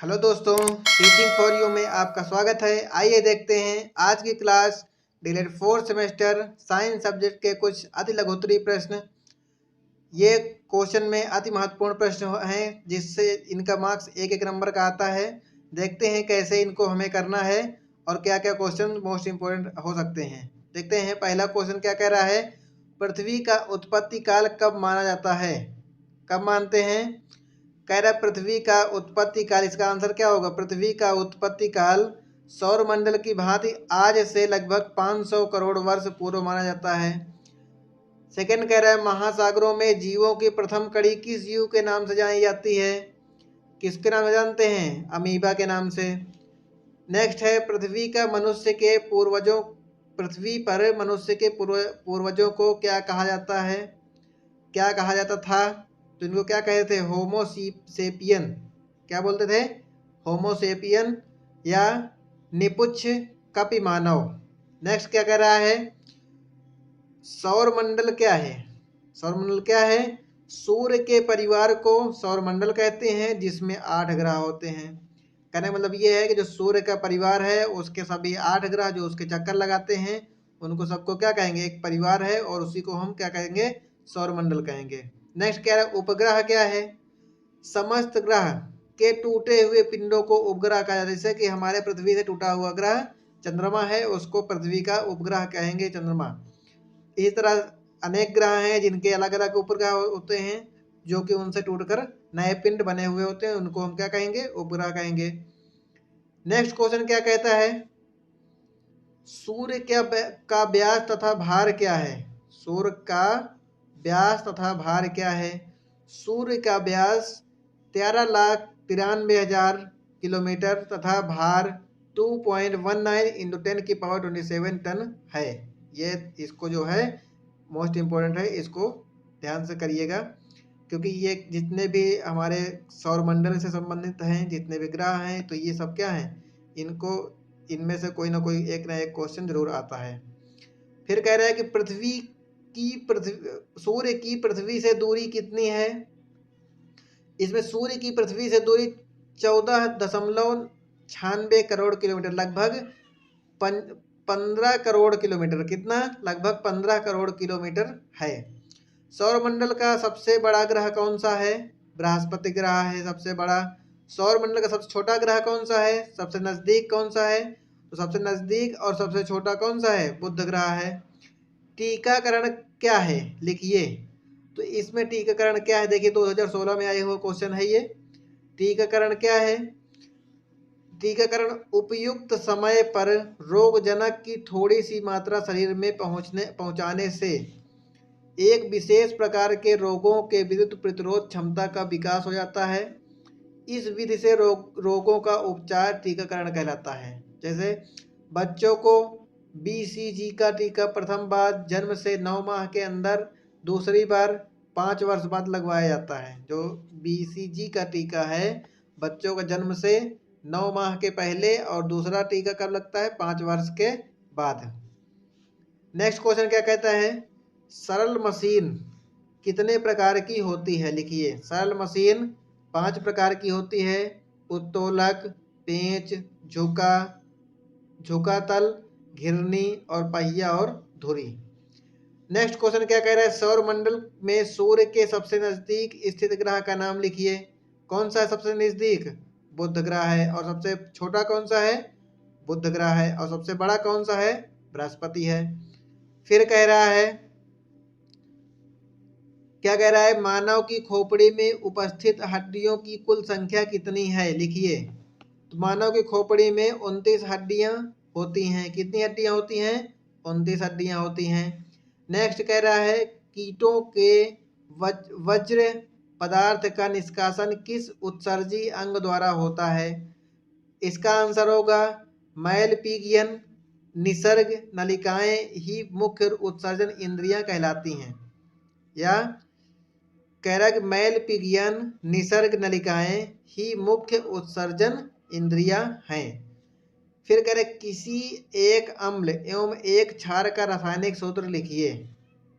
Hello दोस्तों, teaching for you में आपका स्वागत है। आइए देखते हैं आज की class DElEd fourth semester science subject के कुछ अति लघुत्तरीय प्रश्न। ये क्वेश्चन में अति महत्वपूर्ण प्रश्न हैं जिससे इनका मार्क्स एक एक नंबर का आता है। देखते हैं कैसे इनको हमें करना है और क्या क्या क्वेश्चन मोस्ट इम्पोर्टेंट हो सकते हैं। देखते हैं पहला क्वेश्चन क्या कह रहा है। पृथ्वी का उत्पत्ति काल कब माना जाता है? कब मानते हैं? कह रहा है पृथ्वी का उत्पत्ति काल। इसका आंसर क्या होगा? पृथ्वी का उत्पत्ति काल सौर मंडल की भांति आज से लगभग 500 करोड़ वर्ष पूर्व माना जाता है। सेकंड कह रहा है महासागरों में जीवों की प्रथम कड़ी किस जीव के नाम से जानी जाती है? किसके नाम से जानते हैं? अमीबा के नाम से। नेक्स्ट है पृथ्वी पर मनुष्य के पूर्वजों को क्या कहा जाता है? क्या कहा जाता था? तो इनको क्या कहते थे? होमोसेपियन। क्या बोलते थे? होमोसेपियन या निपुच्छ कपि मानव। नेक्स्ट क्या कह रहा है? सौरमंडल क्या है? सौरमंडल क्या है? सूर्य के परिवार को सौरमंडल कहते हैं जिसमें 8 ग्रह होते हैं। कहने का मतलब ये है कि जो सूर्य का परिवार है उसके सभी 8 ग्रह जो उसके चक्कर लगाते हैं उनको सबको क्या कहेंगे? एक परिवार है और उसी को हम क्या कहेंगे? सौरमंडल कहेंगे। नेक्स्ट क्या है? उपग्रह क्या है? समस्त ग्रह के टूटे हुए पिंडों को उपग्रह कहा जाता है। जैसे कि हमारे पृथ्वी से टूटा हुआ ग्रह चंद्रमा है, उसको पृथ्वी का उपग्रह कहेंगे, चंद्रमा। इसी तरह अनेक ग्रह हैं जिनके अलग अलग उपग्रह होते हैं जो कि उनसे टूटकर नए पिंड बने हुए होते हैं, उनको हम क्या कहेंगे? उपग्रह कहेंगे। नेक्स्ट क्वेश्चन क्या कहता है? सूर्य का व्यास तथा भार क्या है? सूर्य का व्यास तथा भार क्या है? सूर्य का व्यास 13,93,000 किलोमीटर तथा भार 2.19 इंटू 10⁻27 टन है। ये इसको जो है मोस्ट इम्पोर्टेंट है, इसको ध्यान से करिएगा क्योंकि ये जितने भी हमारे सौरमंडल से संबंधित हैं, जितने भी ग्रह हैं, तो ये सब क्या हैं? इनको इनमें से कोई ना कोई एक ना एक क्वेश्चन जरूर आता है। फिर कह रहा है कि सूर्य की पृथ्वी से दूरी कितनी है? इसमें सूर्य की पृथ्वी से दूरी 14.96 करोड़ किलोमीटर, लगभग 15 करोड़ किलोमीटर। कितना? लगभग 15 करोड़ किलोमीटर है। सौरमंडल का सबसे बड़ा ग्रह कौन सा है? बृहस्पति ग्रह है सबसे बड़ा। सौरमंडल का सबसे छोटा ग्रह कौन सा है? सबसे नजदीक कौन सा है? तो सबसे नजदीक और सबसे छोटा कौन सा है? बुध ग्रह है। टीकाकरण क्या है? लिखिए। तो इसमें टीकाकरण क्या है? देखिए 2016 में आए हुए क्वेश्चन है ये। टीकाकरण क्या है? टीकाकरण उपयुक्त समय पर रोगजनक की थोड़ी सी मात्रा शरीर में पहुंचाने से एक विशेष प्रकार के रोगों के विरुद्ध प्रतिरोध क्षमता का विकास हो जाता है। इस विधि से रोगों का उपचार टीकाकरण कहलाता है। जैसे बच्चों को BCG का टीका प्रथम बार जन्म से 9 माह के अंदर, दूसरी बार 5 वर्ष बाद लगवाया जाता है। जो BCG का टीका है बच्चों का जन्म से 9 माह के पहले और दूसरा टीका कब लगता है? 5 वर्ष के बाद। नेक्स्ट क्वेश्चन क्या कहता है? सरल मशीन कितने प्रकार की होती है? लिखिए। सरल मशीन 5 प्रकार की होती है। उत्तोलक, पेंच, झुका तल, घिरनी और पहिया और धुरी। नेक्स्ट क्वेश्चन क्या कह रहा है? सौरमंडल में सूर्य के सबसे नजदीक स्थित ग्रह का नाम लिखिए। कौन सा है सबसे नजदीक? बुध ग्रह है। और सबसे छोटा कौन सा है? बुध ग्रह है। और सबसे बड़ा कौन सा है? बृहस्पति है। फिर कह रहा है, क्या कह रहा है? मानव की खोपड़ी में उपस्थित हड्डियों की कुल संख्या कितनी है? लिखिए। तो मानव की खोपड़ी में 29 हड्डियां होती हैं। कितनी हड्डियां होती हैं? 29 हड्डियां होती हैं। नेक्स्ट कह रहा है कीटों के वज्र पदार्थ का निष्कासन किस उत्सर्जी अंग द्वारा होता है? इसका आंसर होगा मैलपीगियन। निसर्ग नलिकाएं ही मुख्य उत्सर्जन इंद्रियां कहलाती हैं। या कह रहा है कि मैलपीगियन निसर्ग नलिकाएं ही मुख्य उत्सर्जन इंद्रियां हैं। फिर कह रहे किसी एक अम्ल एवं एक क्षार का रासायनिक सूत्र लिखिए।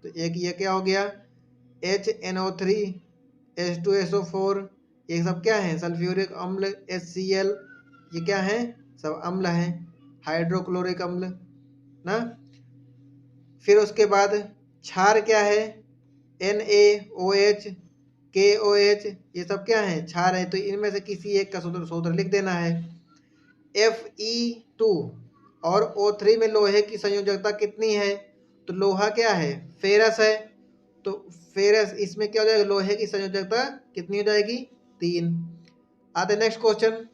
तो एक ये क्या हो गया? HNO3 H2SO4 ये सब क्या है, सल्फ्यूरिक अम्ल HCl, ये क्या है, सब अम्ल हैं, हाइड्रोक्लोरिक अम्ल ना। फिर उसके बाद क्षार क्या है, NaOH KOH, ये सब क्या है, क्षार है। तो इनमें से किसी एक का सूत्र लिख देना है। Fe2 और O3 में लोहे की संयोजकता कितनी है, तो लोहा क्या है, फेरस है, तो फेरस इसमें क्या हो जाएगा, लोहे की संयोजकता कितनी हो जाएगी, 3। आते नेक्स्ट क्वेश्चन,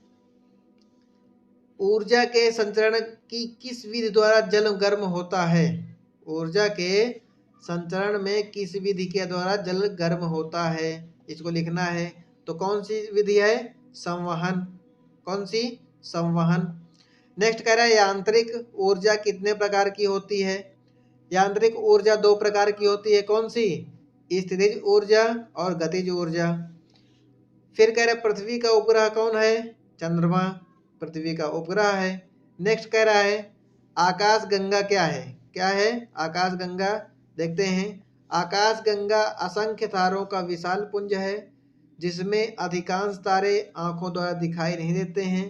ऊर्जा के संचरण की किस विधि द्वारा जल गर्म होता है, ऊर्जा के संचरण में किस विधि के द्वारा जल गर्म होता है, इसको लिखना है। तो कौन सी विधि है, संवहन, कौन सी, संवहन। नेक्स्ट कह रहा है यांत्रिक ऊर्जा कितने प्रकार की होती है, यांत्रिक ऊर्जा 2 प्रकार की होती है, कौन सी, स्थितिज ऊर्जा और गतिज ऊर्जा। फिर कह रहा है पृथ्वी का उपग्रह कौन है, चंद्रमा पृथ्वी का उपग्रह है। नेक्स्ट कह रहा है आकाश गंगा क्या है, क्या है, आकाश गंगा। देखते हैं, आकाश गंगा असंख्य तारों का विशाल पुंज है जिसमें अधिकांश तारे आंखों द्वारा दिखाई नहीं देते हैं।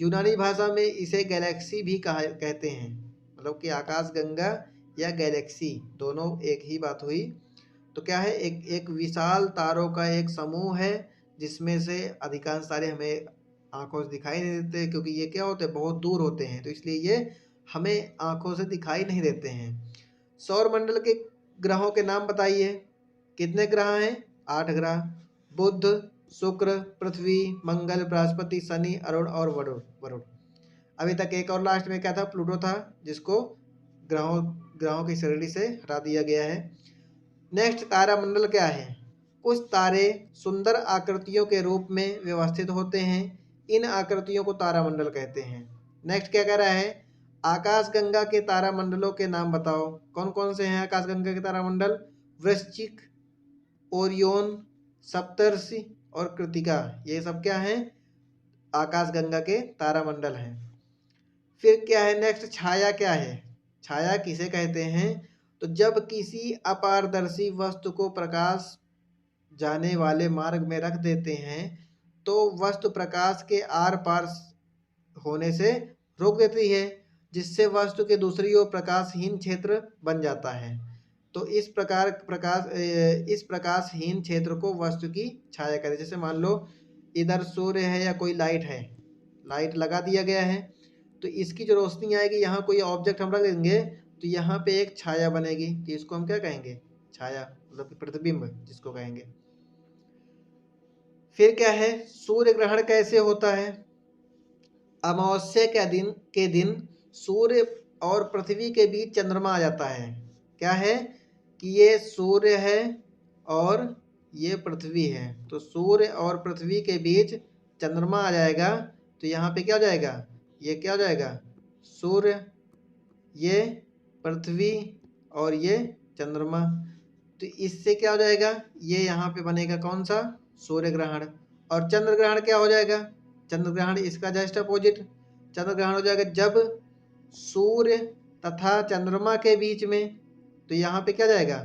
यूनानी भाषा में इसे गैलेक्सी भी कहते हैं, मतलब कि आकाश गंगा या गैलेक्सी दोनों एक ही बात हुई। तो क्या है, एक विशाल तारों का एक समूह है जिसमें से अधिकांश तारे हमें आंखों से दिखाई नहीं देते, क्योंकि ये क्या होते हैं, बहुत दूर होते हैं, तो इसलिए ये हमें आंखों से दिखाई नहीं देते हैं। सौर मंडल के ग्रहों के नाम बताइए, कितने ग्रह हैं, 8 ग्रह, बुध, शुक्र, पृथ्वी, मंगल, बृहस्पति, शनि, अरुण और वरुण। अभी तक एक और लास्ट में क्या था, प्लूटो था, जिसको ग्रहों की श्रेणी से हटा दिया गया है। नेक्स्ट तारामंडल क्या है, कुछ तारे सुंदर आकृतियों के रूप में व्यवस्थित होते हैं, इन आकृतियों को तारामंडल कहते हैं। नेक्स्ट क्या कह रहा है, आकाशगंगा के तारामंडलों के नाम बताओ, कौन कौन से हैं आकाशगंगा के तारामंडल, वृश्चिक, ओरियन, सप्तर्षि और कृतिका, ये सब क्या हैं, आकाशगंगा के तारामंडल हैं। फिर क्या है नेक्स्ट, छाया क्या है, छाया किसे कहते हैं, तो जब किसी अपारदर्शी वस्तु को प्रकाश जाने वाले मार्ग में रख देते हैं तो वस्तु प्रकाश के आर पार होने से रोक देती है, जिससे वस्तु के दूसरी ओर प्रकाशहीन क्षेत्र बन जाता है। तो इस प्रकाशहीन क्षेत्र को वस्तु की छाया कहते हैं। जैसे मान लो इधर सूर्य है या कोई लाइट है, लाइट लगा दिया गया है, तो इसकी जो रोशनी आएगी, यहाँ कोई ऑब्जेक्ट हम रख देंगे तो यहाँ पे एक छाया बनेगी, तो इसको हम क्या कहेंगे, छाया, मतलब प्रतिबिंब जिसको कहेंगे। फिर क्या है, सूर्य ग्रहण कैसे होता है, अमावस्या के दिन सूर्य और पृथ्वी के बीच चंद्रमा आ जाता है। क्या है कि ये सूर्य है और ये पृथ्वी है, तो सूर्य और पृथ्वी के बीच चंद्रमा आ जाएगा, तो यहाँ पे क्या हो जाएगा, ये क्या हो जाएगा, सूर्य, ये पृथ्वी और ये चंद्रमा। तो इससे क्या हो जाएगा, ये यहाँ पे बनेगा कौन सा, सूर्य ग्रहण। और चंद्र ग्रहण क्या हो जाएगा, चंद्र ग्रहण इसका जस्ट अपोजिट, चंद्र ग्रहण हो जाएगा जब सूर्य तथा चंद्रमा के बीच में, तो यहाँ पे क्या जाएगा,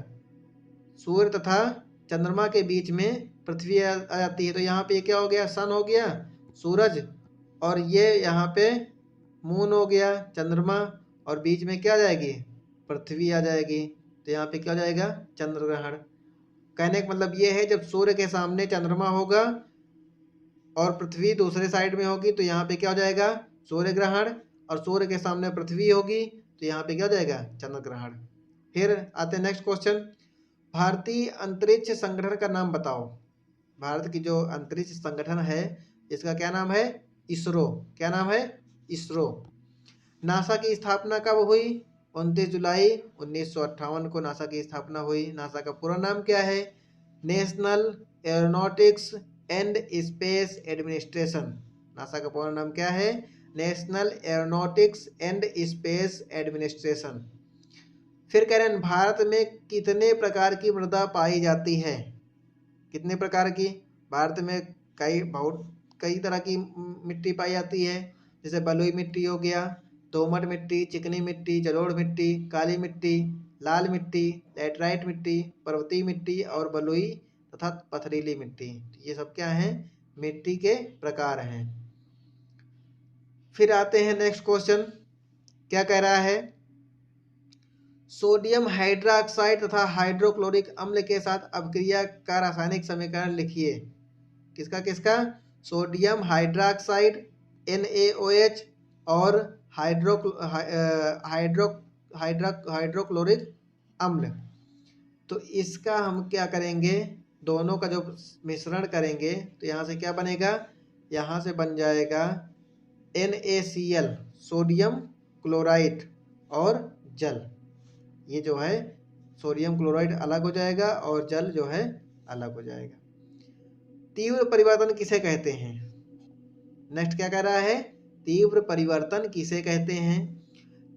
सूर्य तथा चंद्रमा के बीच में पृथ्वी आ जाती है, तो यहाँ पे क्या हो गया, सन हो गया, सूरज, और ये यहाँ पे मून हो गया, चंद्रमा, और बीच में क्या आ जाएगी, पृथ्वी आ जाएगी, तो यहाँ पे क्या हो जाएगा, चंद्र ग्रहण। कहने का मतलब ये है, जब सूर्य के सामने चंद्रमा होगा और पृथ्वी दूसरे साइड में होगी, तो यहाँ पे क्या हो जाएगा, सूर्य ग्रहण, और सूर्य के सामने पृथ्वी होगी, तो यहाँ पे क्या हो जाएगा, चंद्र ग्रहण। फिर आते हैं नेक्स्ट क्वेश्चन, भारतीय अंतरिक्ष संगठन का नाम बताओ। भारत की जो अंतरिक्ष संगठन है इसका क्या नाम है, इसरो। क्या नाम है, इसरो। नासा की स्थापना कब हुई, 29 जुलाई 1958 को नासा की स्थापना हुई। नासा का पूरा नाम क्या है, national aeronautics and space administration. NASA का पूरा नाम क्या है, national aeronautics and space administration. फिर कह रहे हैं भारत में कितने प्रकार की मृदा पाई जाती है, कितने प्रकार की, भारत में कई तरह की मिट्टी पाई जाती है। जैसे बलुई मिट्टी हो गया, दोमट मिट्टी, चिकनी मिट्टी, जलोढ़ मिट्टी, काली मिट्टी, लाल मिट्टी, लैटराइट मिट्टी, पर्वतीय मिट्टी और बलुई तथा पथरीली मिट्टी। ये सब क्या हैं, मिट्टी के प्रकार हैं। फिर आते हैं नेक्स्ट क्वेश्चन, क्या कह रहा है, सोडियम हाइड्रोक्साइड तथा हाइड्रोक्लोरिक अम्ल के साथ अपक्रिया का रासायनिक समीकरण लिखिए। किसका किसका, सोडियम हाइड्रोक्साइड NaOH और हाइड्रोक्लोरिक अम्ल। तो इसका हम क्या करेंगे, दोनों का जो मिश्रण करेंगे तो यहाँ से क्या बनेगा, यहाँ से बन जाएगा NaCl, सोडियम क्लोराइड और जल। ये जो है सोडियम क्लोराइड अलग हो जाएगा और जल जो है अलग हो जाएगा। तीव्र परिवर्तन किसे कहते हैं, नेक्स्ट क्या कह रहा है, तीव्र परिवर्तन किसे कहते हैं।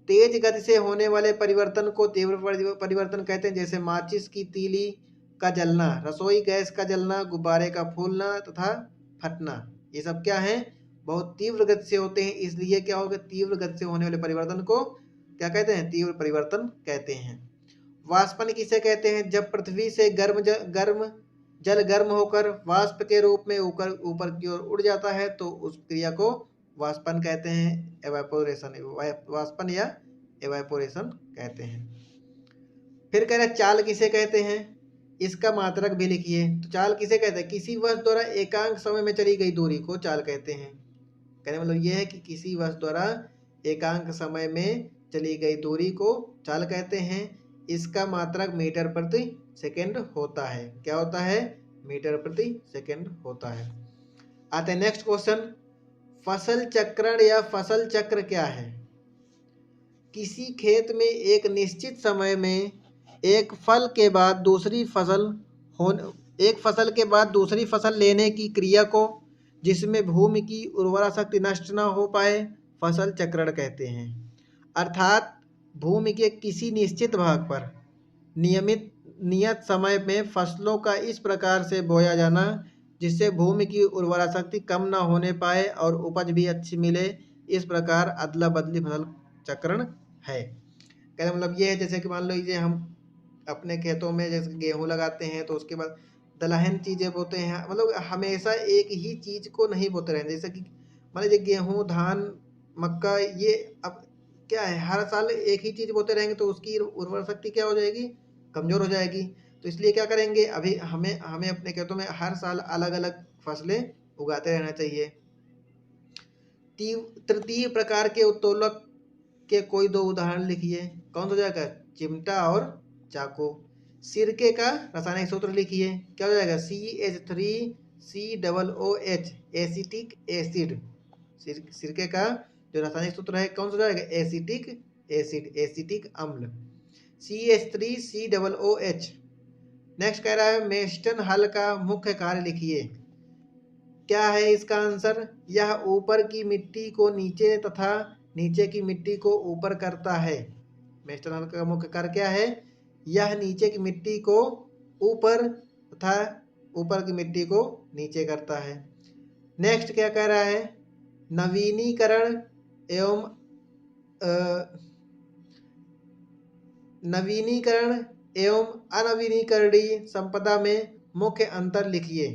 तेज गति से होने वाले परिवर्तन को तीव्र परिवर्तन कहते हैं, जैसे माचिस की तीली का जलना, रसोई गैस का जलना, गुब्बारे का फूलना तथा फटना। ये सब क्या है, बहुत तीव्र गति से होते हैं, इसलिए क्या होगा, तीव्र गति से होने वाले परिवर्तन को क्या कहते हैं, तीव्र परिवर्तन कहते हैं। वाष्पन किसे कहते हैं, जब पृथ्वी से जल गर्म होकर वाष्प के रूप में ऊपर की ओर उड़ जाता है तो उस क्रिया को वाष्पन कहते हैं, एवापोरेशन, वाष्पन या एवापोरेशन कहते हैं। फिर कह रहे हैं चाल किसे कहते हैं, इसका मात्रक भी लिखिए। तो चाल किसे कहते हैं, किसी वस्तु द्वारा एकांक समय में चली गई दूरी को चाल कहते हैं। कहने मतलब यह है कि किसी वस्तु द्वारा एकांक समय में चली गई दूरी को चाल कहते हैं। इसका मात्रक मीटर प्रति सेकंड होता है। क्या होता है, मीटर प्रति सेकंड होता है। आते हैं नेक्स्ट क्वेश्चन, फसल चक्रण या फसल चक्र क्या है। किसी खेत में एक निश्चित समय में एक फसल के बाद दूसरी फसल लेने की क्रिया को, जिसमें भूमि की उर्वरा शक्ति नष्ट न हो पाए, फसल चक्रण कहते हैं। अर्थात भूमि के किसी निश्चित भाग पर नियत समय में फसलों का इस प्रकार से बोया जाना जिससे भूमि की उर्वरा शक्ति कम न होने पाए और उपज भी अच्छी मिले, इस प्रकार अदला बदली फसल चक्रण है। कहने मतलब ये है, जैसे कि मान लो लीजिए हम अपने खेतों में जैसे गेहूं लगाते हैं तो उसके बाद दलहन चीज़ें बोते हैं, मतलब हमेशा एक ही चीज़ को नहीं बोते रहें। जैसे कि मान लीजिए गेहूं, धान, मक्का, ये अब क्या है, हर साल एक ही चीज़ बोते रहेंगे तो उसकी उर्वरा शक्ति क्या हो जाएगी, कमज़ोर हो जाएगी। तो इसलिए क्या करेंगे, अभी हमें अपने खेतों में हर साल अलग अलग फसलें उगाते रहना चाहिए। तृतीय प्रकार के उत्तोलक के कोई दो उदाहरण लिखिए। कौन सा जाएगा, चिमटा और चाकू। सिरके का रासायनिक सूत्र लिखिए। क्या हो जाएगा, CH3COOH, एसिटिक एसिड। सिरके का जो रासायनिक सूत्र है कौन सा जाएगा, एसिटिक एसिड, एसिटिक अम्ल, CH3COOH। नेक्स्ट कह रहा है मेस्टन हल का मुख्य कार्य लिखिए। क्या है इसका आंसर, यह ऊपर की मिट्टी को नीचे तथा नीचे की मिट्टी को ऊपर करता है। मेस्टन हल का मुख्य कार्य क्या है, यह नीचे की मिट्टी को ऊपर तथा ऊपर की मिट्टी को नीचे करता है। नेक्स्ट क्या कह रहा है, नवीनीकरण एवं अनवीनीकरणीय संपदा में मुख्य अंतर लिखिए।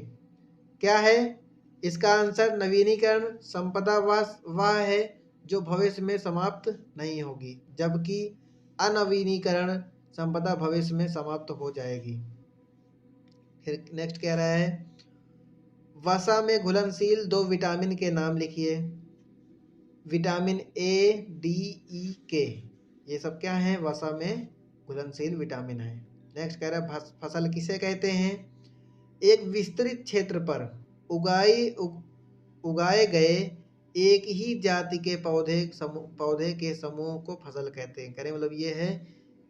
क्या है इसका आंसर, नवीनीकरण संपदा वह है जो भविष्य में समाप्त नहीं होगी, जबकि अनवीनीकरण संपदा भविष्य में समाप्त हो जाएगी। फिर नेक्स्ट कह रहा है वसा में घुलनशील दो विटामिन के नाम लिखिए। Vitamin A, D, E, K, ये सब क्या है, वसा में घुलनशील विटामिन है। नेक्स्ट कह रहा है फसल किसे कहते हैं, एक विस्तृत क्षेत्र पर उगाए गए एक ही जाति के पौधे के समूह को फसल कहते हैं। कहने मतलब ये है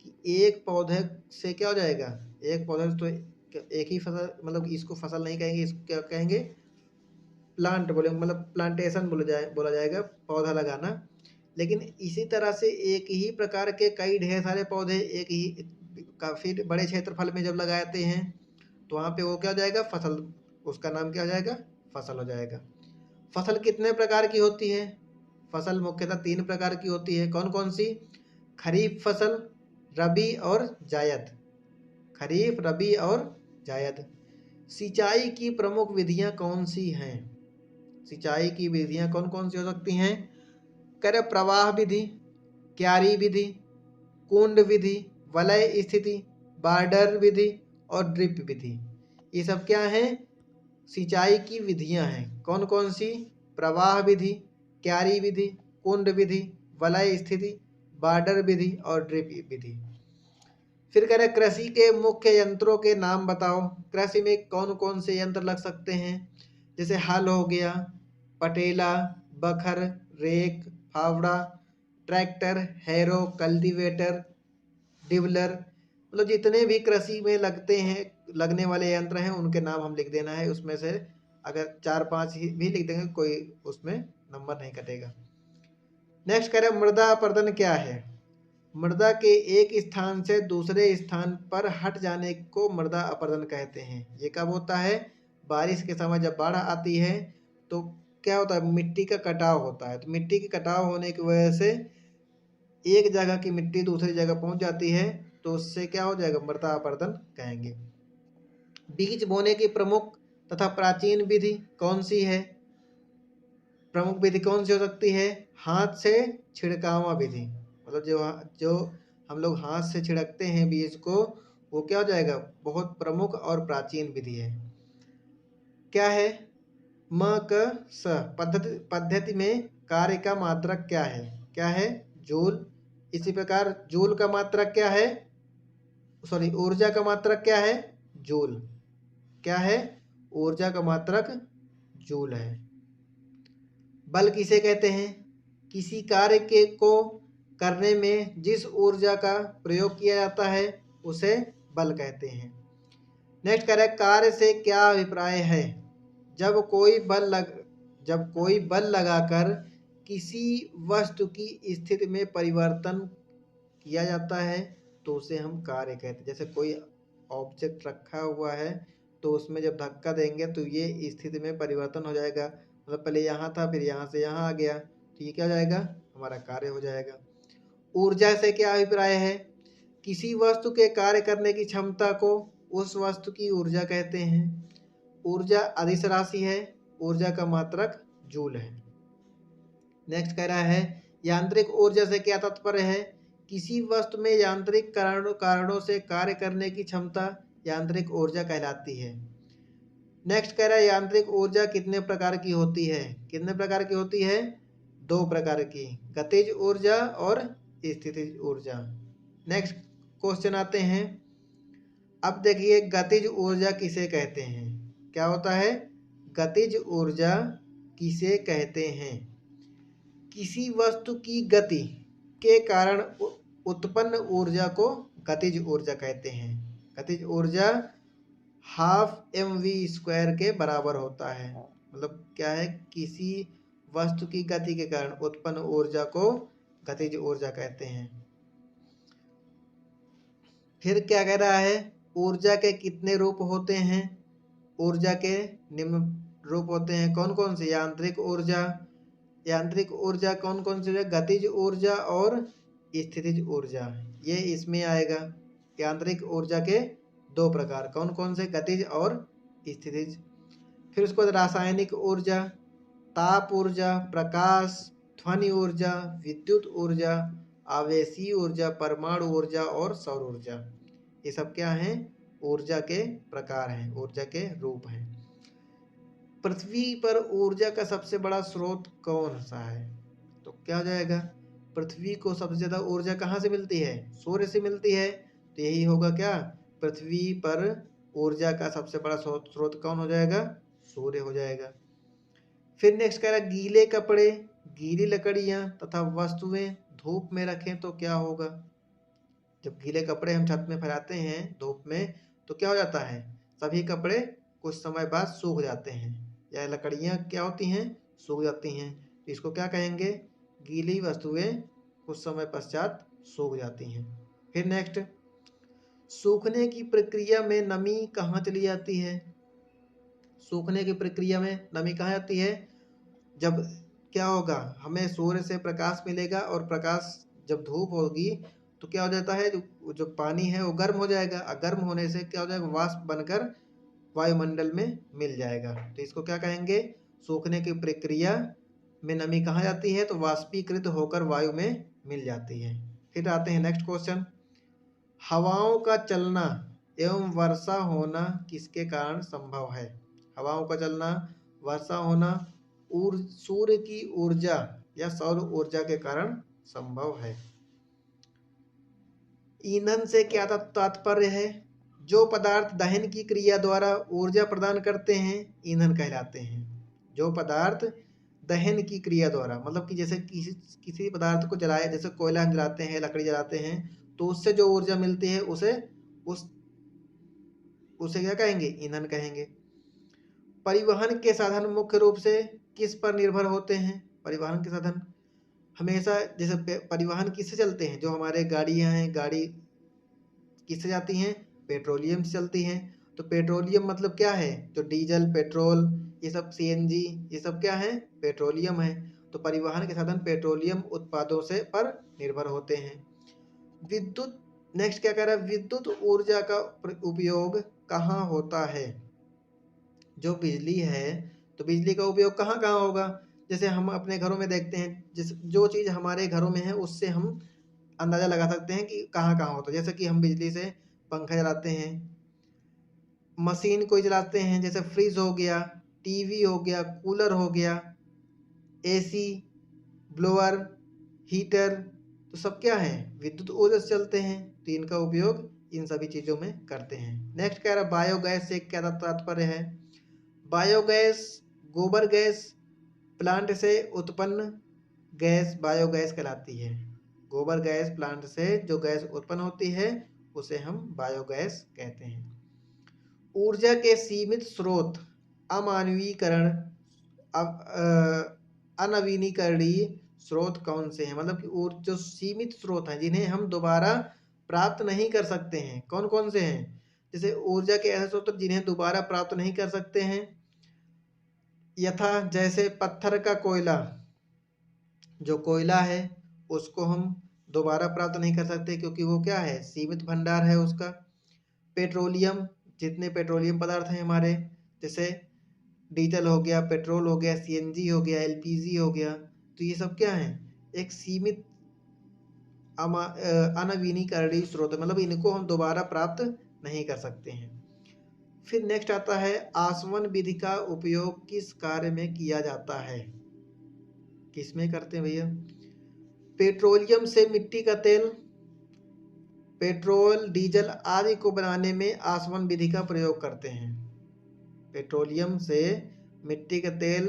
कि एक पौधे से क्या हो जाएगा, एक पौधे तो एक ही फसल, मतलब इसको फसल नहीं कहेंगे, इसको क्या कहेंगे, प्लांट बोले, मतलब प्लांटेशन बोला जाएगा, पौधा लगाना। लेकिन इसी तरह से एक ही प्रकार के कई ढेर सारे पौधे एक ही काफ़ी बड़े क्षेत्रफल में जब लगाते हैं तो वहाँ पे वो क्या हो जाएगा, फसल, उसका नाम क्या हो जाएगा, फसल हो जाएगा। फसल कितने प्रकार की होती है, फसल मुख्यतः 3 प्रकार की होती है। कौन कौन सी, खरीफ फसल, रबी और जायद। खरीफ, रबी और जायद। सिंचाई की प्रमुख विधियां कौन सी हैं? सिंचाई की विधियां कौन कौन सी हो सकती हैं? कह रहे प्रवाह विधि, क्यारी विधि, कुंड विधि, वलय स्थिति, बॉर्डर विधि और ड्रिप विधि। ये सब क्या है? सिंचाई की विधियां हैं। कौन कौन सी? प्रवाह विधि, क्यारी विधि, कुंड विधि, वलय स्थिति, बॉर्डर विधि और ड्रिप विधि। फिर कह रहे कृषि के मुख्य यंत्रों के नाम बताओ। कृषि में कौन कौन से यंत्र लग सकते हैं? जैसे हल हो गया, पटेला, बखर, रेक, फावड़ा, ट्रैक्टर, हैरो, कल्टीवेटर, डिबलर, मतलब जितने भी कृषि में लगने वाले यंत्र हैं उनके नाम हम लिख देना है। उसमें से अगर 4-5 भी लिख देंगे कोई उसमें नंबर नहीं कटेगा। नेक्स्ट करें मृदा अपरदन क्या है? मृदा के एक स्थान से दूसरे स्थान पर हट जाने को मृदा अपरदन कहते हैं। ये कब होता है? बारिश के समय जब बाढ़ आती है तो क्या होता है? मिट्टी का कटाव होता है। तो मिट्टी के कटाव होने की वजह से एक जगह की मिट्टी दूसरी जगह पहुंच जाती है, तो उससे क्या हो जाएगा? मृदा अपरदन कहेंगे। बीज बोने की प्रमुख तथा प्राचीन विधि कौन सी है? प्रमुख विधि कौन सी हो सकती है? हाथ से छिड़कावा विधि, मतलब जो हम लोग हाथ से छिड़कते हैं बीज को, वो क्या हो जाएगा? बहुत प्रमुख और प्राचीन विधि है। क्या है? म क स पद्धति में कार्य का मात्रक क्या है? क्या है? जूल। इसी प्रकार जूल का मात्रक क्या है? सॉरी, ऊर्जा का मात्रक क्या है? जूल। क्या है? ऊर्जा का मात्रक जूल है। बल किसे कहते हैं? किसी कार्य के को करने में जिस ऊर्जा का प्रयोग किया जाता है उसे बल कहते हैं। नेक्स्ट कह रहा है कार्य से क्या अभिप्राय है? जब कोई बल लगाकर किसी वस्तु की स्थिति में परिवर्तन किया जाता है तो उसे हम कार्य कहते हैं। जैसे कोई ऑब्जेक्ट रखा हुआ है तो उसमें जब धक्का देंगे तो ये स्थिति में परिवर्तन हो जाएगा, मतलब पहले यहाँ था फिर यहाँ से यहाँ आ गया, तो ये क्या हो जाएगा? हमारा कार्य हो जाएगा। ऊर्जा से क्या अभिप्राय है? किसी वस्तु के कार्य करने की क्षमता को उस वस्तु की ऊर्जा कहते हैं। ऊर्जा अदिश राशि है, ऊर्जा का मात्रक जूल है। नेक्स्ट कह रहा है यांत्रिक ऊर्जा से क्या तात्पर्य है? किसी वस्तु में यांत्रिक कारणों से कार्य करने की क्षमता यांत्रिक ऊर्जा कहलाती है। नेक्स्ट कह रहा है यांत्रिक ऊर्जा कितने प्रकार की होती है? कितने प्रकार की होती है? 2 प्रकार की, गतिज ऊर्जा और स्थितिज ऊर्जा। नेक्स्ट क्वेश्चन आते हैं। अब देखिए गतिज ऊर्जा किसे कहते हैं? क्या होता है? गतिज ऊर्जा किसे कहते हैं? किसी वस्तु की गति के कारण उत्पन्न ऊर्जा को गतिज ऊर्जा कहते हैं। गतिज ऊर्जा ½mv² के बराबर होता है। मतलब क्या है? किसी वस्तु की गति के कारण उत्पन्न ऊर्जा को गतिज ऊर्जा कहते हैं। फिर क्या कह रहा है? ऊर्जा के कितने रूप होते हैं? ऊर्जा के निम्न रूप होते हैं। कौन कौन से? यांत्रिक ऊर्जा। यांत्रिक ऊर्जा कौन कौन सी है? गतिज ऊर्जा और स्थितिज ऊर्जा, ये इसमें आएगा। यांत्रिक ऊर्जा के 2 प्रकार, कौन कौन से? गतिज और स्थितिज। फिर उसके बाद रासायनिक ऊर्जा, ताप ऊर्जा, प्रकाश, ध्वनि ऊर्जा, विद्युत ऊर्जा, आवेशीय ऊर्जा, परमाणु ऊर्जा और सौर ऊर्जा। ये सब क्या हैं? ऊर्जा के प्रकार हैं, ऊर्जा के रूप हैं। पृथ्वी पर ऊर्जा का सबसे बड़ा स्रोत कौन सा है? तो क्या हो जाएगा? पृथ्वी को सबसे ज्यादा ऊर्जा कहाँ से मिलती है? सूर्य से मिलती है, तो यही होगा क्या? पृथ्वी पर ऊर्जा का सबसे बड़ा स्रोत कौन हो जाएगा? सूर्य हो जाएगा। फिर नेक्स्ट कह रहा है गीले कपड़े, गीली लकड़ियां तथा वस्तुएं धूप में रखें तो क्या होगा? जब गीले कपड़े हम छत में फैलाते हैं धूप में तो क्या हो जाता है? सभी कपड़े कुछ समय बाद सूख जाते हैं, या लकड़ियां क्या होती हैं? सूख जाती हैं। तो इसको क्या कहेंगे? गीली वस्तुएं कुछ समय पश्चात सूख जाती हैं। फिर नेक्स्ट, सूखने की प्रक्रिया में नमी कहाँ चली जाती है? सूखने की प्रक्रिया में नमी कहाँ जाती है? जब क्या होगा? हमें सूर्य से प्रकाश मिलेगा और प्रकाश जब धूप होगी तो क्या हो जाता है? जो पानी है वो गर्म हो जाएगा, और गर्म होने से क्या हो जाएगा? वाष्प बनकर वायुमंडल में मिल जाएगा। तो इसको क्या कहेंगे, सूखने की प्रक्रिया में नमी कहाँ जाती है, तो वाष्पीकृत होकर वायु में मिल जाती है। फिर आते हैं नेक्स्ट क्वेश्चन, हवाओं का चलना एवं वर्षा होना किसके कारण संभव है। हवाओं का चलना, वर्षा होना सूर्य की ऊर्जा या सौर ऊर्जा के कारण संभव है। ईंधन से क्या तात्पर्य है, जो पदार्थ दहन की क्रिया द्वारा ऊर्जा प्रदान करते हैं ईंधन कहलाते हैं। जो पदार्थ दहन की क्रिया द्वारा, मतलब कि जैसे किसी पदार्थ को जलाए, जैसे कोयला हम जलाते हैं, लकड़ी जलाते हैं, तो उससे जो ऊर्जा मिलती है उसे क्या कहेंगे, ईंधन कहेंगे। परिवहन के साधन मुख्य रूप से किस पर निर्भर होते हैं। परिवहन के साधन हमेशा, जैसे परिवहन किससे चलते हैं, जो हमारे गाड़ियां हैं, गाड़ी किससे जाती हैं, पेट्रोलियम से चलती हैं। तो पेट्रोलियम मतलब क्या है, जो डीजल, पेट्रोल, ये सब सीएनजी, ये सब क्या है, पेट्रोलियम है। तो परिवहन के साधन पेट्रोलियम उत्पादों से पर निर्भर होते हैं। विद्युत, नेक्स्ट क्या कह रहा है, विद्युत ऊर्जा का उपयोग कहाँ होता है। जो बिजली है, तो बिजली का उपयोग कहाँ कहाँ होगा, जैसे हम अपने घरों में देखते हैं, जिस जो चीज़ हमारे घरों में है उससे हम अंदाज़ा लगा सकते हैं कि कहाँ कहाँ होता है। जैसे कि हम बिजली से पंखा चलाते हैं, मशीन कोई चलाते हैं, जैसे फ्रिज हो गया, टीवी हो गया, कूलर हो गया, एसी, ब्लोअर, हीटर, तो सब क्या है, विद्युत ऊर्जा से चलते हैं। तो इनका उपयोग इन सभी चीज़ों में करते हैं। नेक्स्ट कह रहा है बायोगैस से क्या तात्पर्य है। बायोगैस गोबर गैस प्लांट से उत्पन्न गैस बायोगैस कहलाती है। गोबर गैस प्लांट से जो गैस उत्पन्न होती है उसे हम बायोगैस कहते हैं। ऊर्जा के सीमित स्रोत अमानवीकरण अनवीनीकरणीय स्रोत कौन से हैं, मतलब कि जो सीमित स्रोत हैं जिन्हें हम दोबारा प्राप्त नहीं कर सकते हैं, कौन कौन से हैं। जैसे ऊर्जा के ऐसे स्रोत जिन्हें दोबारा प्राप्त नहीं कर सकते हैं, यथा जैसे पत्थर का कोयला, जो कोयला है उसको हम दोबारा प्राप्त नहीं कर सकते क्योंकि वो क्या है, सीमित भंडार है उसका। पेट्रोलियम, जितने पेट्रोलियम पदार्थ हैं हमारे, जैसे डीजल हो गया, पेट्रोल हो गया, सीएनजी हो गया, एलपीजी हो गया, तो ये सब क्या है, एक सीमित अनवीनीकरणीय स्रोत है, मतलब इनको हम दोबारा प्राप्त नहीं कर सकते हैं। फिर नेक्स्ट आता है आसवन विधि का उपयोग किस कार्य में किया जाता है। किस में करते हैं भैया, पेट्रोलियम से मिट्टी का तेल, पेट्रोल, डीजल आदि को बनाने में आसवन विधि का प्रयोग करते हैं। पेट्रोलियम से मिट्टी का तेल,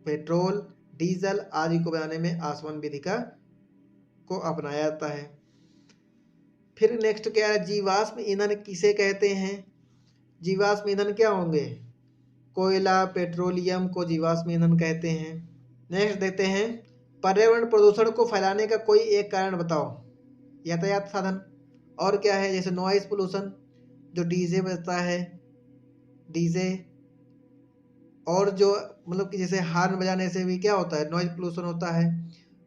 पेट्रोल, डीजल आदि को बनाने में आसवन विधि को अपनाया जाता है। फिर नेक्स्ट क्या है, जीवाश्म ईंधन किसे कहते हैं। जीवाश्म ईंधन क्या होंगे, कोयला, पेट्रोलियम को जीवाश्म ईंधन कहते हैं। नेक्स्ट देखते हैं, पर्यावरण प्रदूषण को फैलाने का कोई एक कारण बताओ। यातायात साधन, और क्या है, जैसे नॉइज पोल्यूशन, जो डीजे बजता है, डीजे, और जो मतलब कि जैसे हार्न बजाने से भी क्या होता है, नॉइज पोल्यूशन होता है।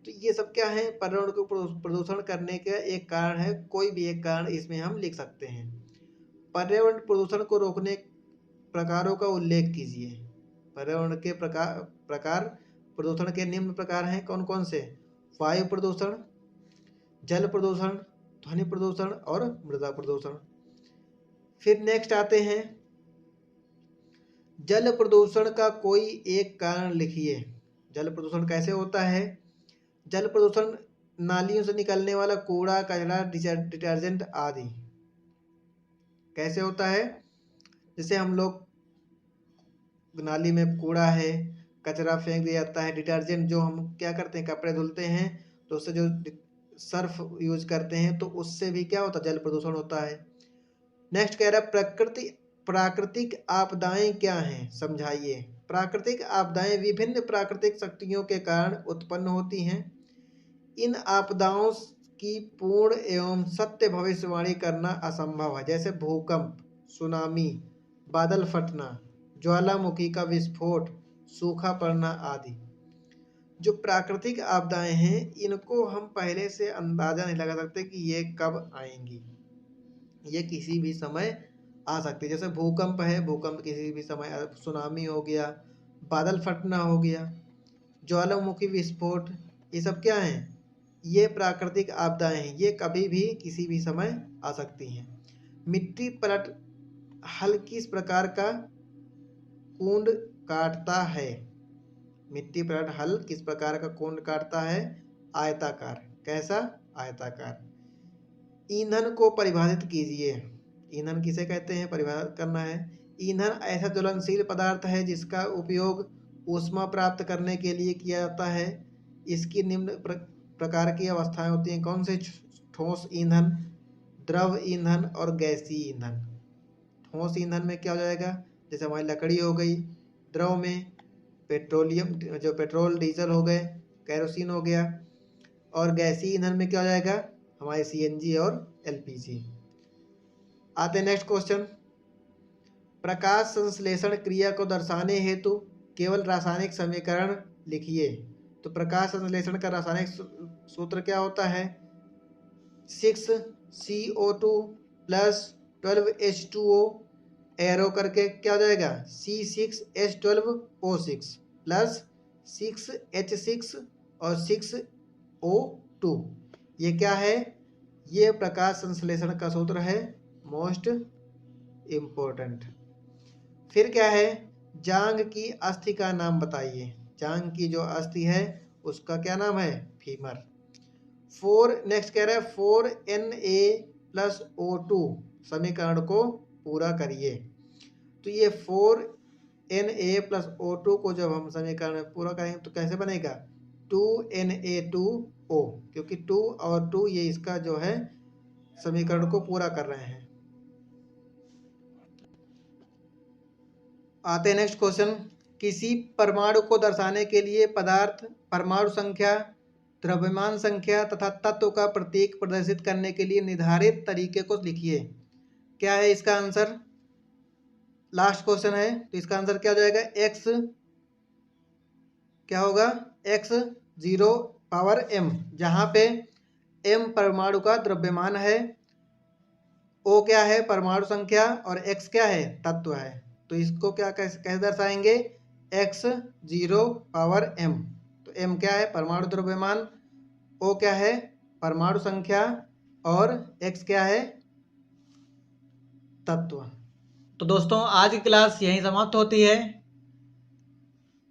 तो ये सब क्या है, पर्यावरण को प्रदूषण करने का एक कारण है, कोई भी एक कारण इसमें हम लिख सकते हैं। पर्यावरण प्रदूषण को रोकने प्रकारों का उल्लेख कीजिए। पर्यावरण के प्रकार प्रदूषण के निम्न प्रकार हैं, कौन कौन से, वायु प्रदूषण, जल प्रदूषण, ध्वनि प्रदूषण और मृदा प्रदूषण। फिर नेक्स्ट आते हैं, जल प्रदूषण का कोई एक कारण लिखिए। जल प्रदूषण कैसे होता है, जल प्रदूषण नालियों से निकलने वाला कूड़ा, कचरा, डिटर्जेंट आदि। कैसे होता है, जैसे हम लोग नाली में कूड़ा है, कचरा फेंक दिया जाता है, डिटर्जेंट जो हम क्या करते हैं, कपड़े धुलते हैं तो उससे जो सर्फ यूज करते हैं तो उससे भी क्या होता है, जल प्रदूषण होता है। नेक्स्ट कह रहा है प्राकृतिक आपदाएं क्या हैं, समझाइए। प्राकृतिक आपदाएं विभिन्न प्राकृतिक शक्तियों के कारण उत्पन्न होती हैं। इन आपदाओं की पूर्ण एवं सत्य भविष्यवाणी करना असंभव है, जैसे भूकंप, सुनामी, बादल फटना, ज्वालामुखी का विस्फोट, सूखा पड़ना आदि। जो प्राकृतिक आपदाएं हैं इनको हम पहले से अंदाजा नहीं लगा सकते कि ये कब आएंगी, ये किसी भी समय आ सकती है। जैसे भूकंप है, भूकंप किसी भी समय, सुनामी हो गया, बादल फटना हो गया, ज्वालामुखी विस्फोट, ये सब क्या हैं? ये प्राकृतिक आपदाएं हैं, ये कभी भी किसी भी समय आ सकती हैं। मिट्टी पलट हल किस प्रकार का कुंड काटता है? मिट्टी पलट हल किस प्रकार का कुंड काटता है? आयताकार। कैसा? आयताकार। ईंधन को परिभाषित कीजिए। ईंधन किसे कहते हैं? परिभाषित करना है। ईंधन ऐसा ज्वलनशील पदार्थ है जिसका उपयोग ऊष्मा प्राप्त करने के लिए किया जाता है। इसकी निम्न प्रकार की अवस्थाएं होती हैं। कौन से? ठोस ईंधन, द्रव ईंधन और गैसीय ईंधन। ठोस ईंधन में क्या हो जाएगा? जैसे हमारी लकड़ी हो गई। द्रव में पेट्रोलियम, जो पेट्रोल डीजल हो गए, केरोसिन हो गया। और गैसीय ईंधन में क्या हो जाएगा? हमारे सीएनजी और एलपीजी। आते हैं नेक्स्ट क्वेश्चन। प्रकाश संश्लेषण क्रिया को दर्शाने हेतु केवल रासायनिक समीकरण लिखिए। तो प्रकाश संश्लेषण का रासायनिक सूत्र क्या होता है? 6CO2 प्लस 12H2O एरो करके क्या हो जाएगा? C6H12O6 प्लस 6H6 और 6O2। ये क्या है? ये प्रकाश संश्लेषण का सूत्र है, मोस्ट इम्पोर्टेंट। फिर क्या है? जांघ की अस्थि का नाम बताइए। जांघ की जो अस्थि है उसका क्या नाम है? फीमर। नेक्स्ट कह रहा है 4Na+O2 समीकरण को पूरा करिए। तो ये 4Na+O2 को जब हम समीकरण में पूरा करेंगे तो कैसे बनेगा? 2Na2O, क्योंकि 2 और 2 ये इसका जो है समीकरण को पूरा कर रहे हैं। आते हैं नेक्स्ट क्वेश्चन। किसी परमाणु को दर्शाने के लिए पदार्थ, परमाणु संख्या, द्रव्यमान संख्या तथा तत्व का प्रतीक प्रदर्शित करने के लिए निर्धारित तरीके को लिखिए। क्या है इसका आंसर? लास्ट क्वेश्चन है, तो इसका आंसर क्या हो जाएगा? x क्या होगा? x0m, जहां पे m परमाणु का द्रव्यमान है, o क्या है? परमाणु संख्या, और x क्या है? तत्व है। तो इसको क्या कैसे दर्शाएंगे? x0m। तो m क्या है? परमाणु द्रव्यमान, o क्या है? परमाणु संख्या, और x क्या है? तत्व। तो दोस्तों आज की क्लास यहीं समाप्त होती है।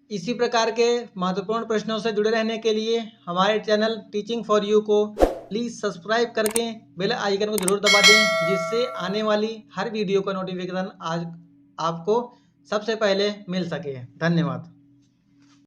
इसी प्रकार के महत्वपूर्ण प्रश्नों से जुड़े रहने के लिए हमारे चैनल टीचिंग फॉर यू को प्लीज़ सब्सक्राइब करके बेल आइकन को जरूर दबा दें, जिससे आने वाली हर वीडियो का नोटिफिकेशन आज आपको सबसे पहले मिल सके। धन्यवाद।